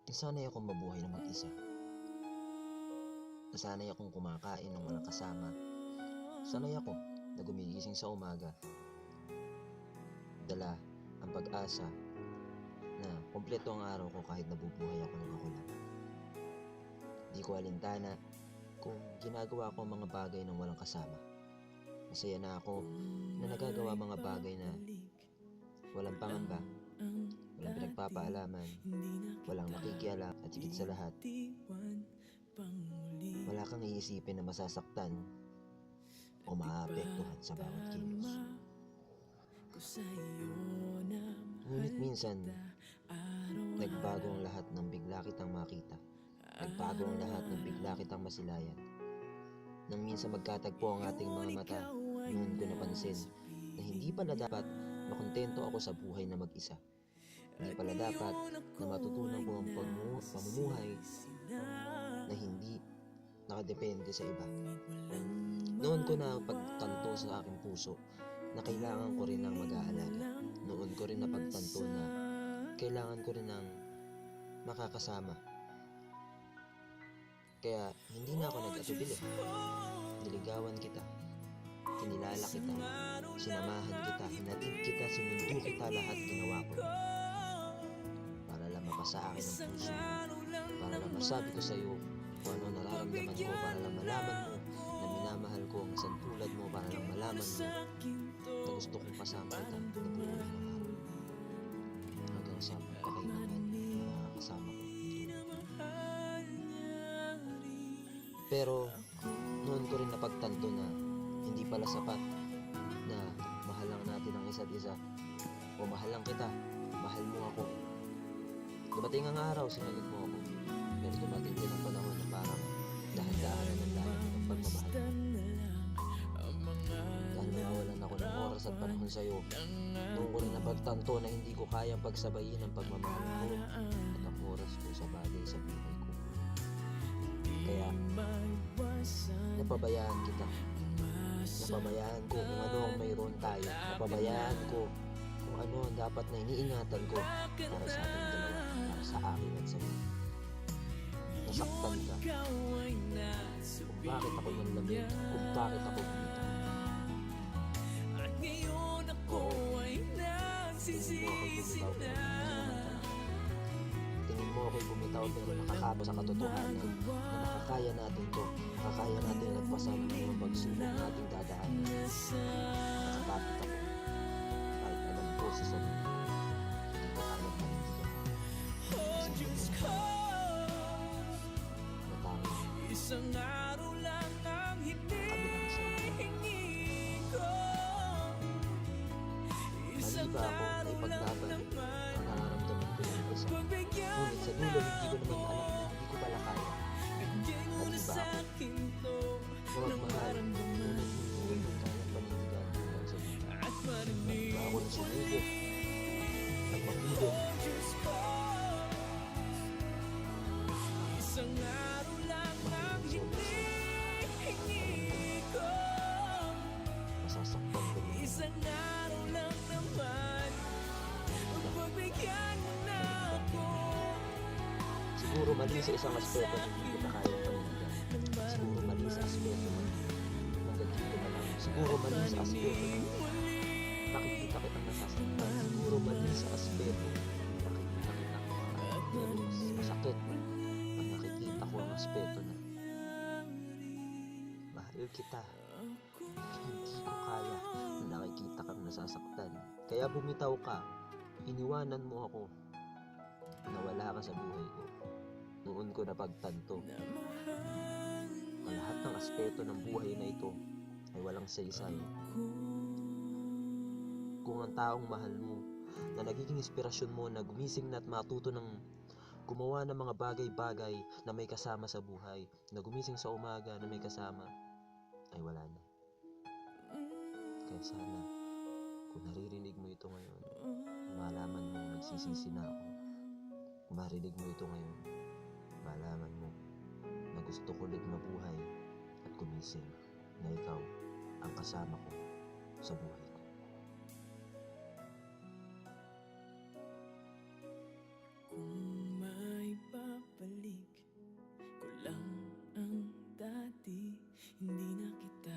Nasanay akong mabuhay na mag-isa. Nasanay akong kumakain ng walang kasama. Sanay ako na gumigising sa umaga. Dala ang pag-asa na kumpleto ang araw ko kahit nabubuhay ako ng ako lang. Di ko alintana kung ginagawa ko ang mga bagay ng walang kasama. Masaya na ako na nagagawa mga bagay na walang pangamba, walang pinagpapaalaman, walang nakikialam, at higit sa lahat, wala kang iisipin na masasaktan o maaapektuhan sa bawat kilos. Ngunit minsan, nagbago ang lahat ng bigla kitang makita. Nagbago ang lahat ng bigla kitang masilayan. Nang minsan magkatagpo ang ating mga mata, noon ko napansin na hindi pala dapat makontento ako sa buhay na mag-isa. Hindi pala dapat na matutunan ko ang pamumuhay na hindi nakadepende sa iba. Noon ko na pagtanto sa aking puso na kailangan ko rin ng mag-aalaga. Noon ko rin napagtanto na kailangan ko rin ng makakasama. Kaya hindi na ako nag-atubili. Niligawan kita, kinilala kita, sinamahan kita, hinatid kita, sinundo kita, lahat ginawa ko. Para lang mapasa akin ang puso mo, para lang masabi ko sa iyo kung ano nararamdaman ko, para lang malaman mo na minamahal ko ang isang tulad mo, para lang malaman mo na gusto kong kasama kita na buhay ng araw. Hanggang sa pagkakailangan na kasama ko. Pero noon ko rin napagtanto na hindi pala sapat na mahal lang natin ang isa't isa o mahal lang kita, mahal mo ako. Dumating ang araw, sinagot mo ako. Pero dumating din ang panahon na parang dahan-dahanan ng layo ng pagmamahal mo. Dahil nawawalan ako ng oras at panahon sa iyo, noon ko rin napagtanto na hindi ko kayang pagsabayin ang pagmamahal ko at ang oras ko sa bagay sa buhay ko. Kaya napabayaan kita. Napabayaan ko kung ano ang mayroon tayo. Napabayaan ko kung ano ang dapat na iniingatan ko para sa ating dalawa, para sa akin at sa iyo. Nasaktan ka kung bakit ako nanlamig, kung bakit ako bumitaw. Oo, tingin mo ako'y bumitaw pero nakakapo sa katotohanan na makakaya natin to, makakaya natin nagpasan ng mga pagsubok na ating dadaanan. Nakakapit ako kahit alam ko sa sarili hindi ko kaya panindigan na tanging Isang araw lang ang kabilang sa iyo. hinihingi ko. Isang Mali ba ako na araw lang ipaglaban naman ang nararamdaman ko ng isa? pagbigyan Ngunit sa dulo hindi ko naman alam na hindi ko pala kaya. Bigay mo Mali na ba sa ako akin to na ng magmahal maramdaman ngunit hindi ko kaya panindigan hanggang sa dulo? at Mali marinig ba ako na sumubok at mahulog? Oh Diyos ko, isang araw lang ang hinihingi ko. Masasaktan ko rin. Isang araw lang naman pagbigyan mo na ako. Siguro mali sa isang aspeto na hindi kita kaya panindigan. Siguro mali sa aspeto na hanggang dito na lang. Siguro mali sa aspeto na nakikita kitang nasasaktan. Siguro mali sa aspeto nakikita kitang mas masakit. Pag nakikita ko ang aspeto na mahal kita, hindi ko kaya na nakikita kang nasasaktan. Kaya bumitaw ka, iniwanan mo ako, nawala ka sa buhay ko. Noon ko napagtanto na lahat ng aspeto ng buhay na ito ay walang saysay. Kung ang taong mahal mo, na nagiging inspirasyon mo na gumising na at matuto ng gumawa ng mga bagay-bagay na may kasama sa buhay, na gumising sa umaga na may kasama, ay wala na. Kaya sana, kung naririnig mo ito ngayon, malaman mo nagsisisi na ako. Kung marinig mo ito ngayon, malaman mo na gusto ko ulit mabuhay at gumising na ikaw ang kasama ko sa buhay ko. Kung may hindi na kita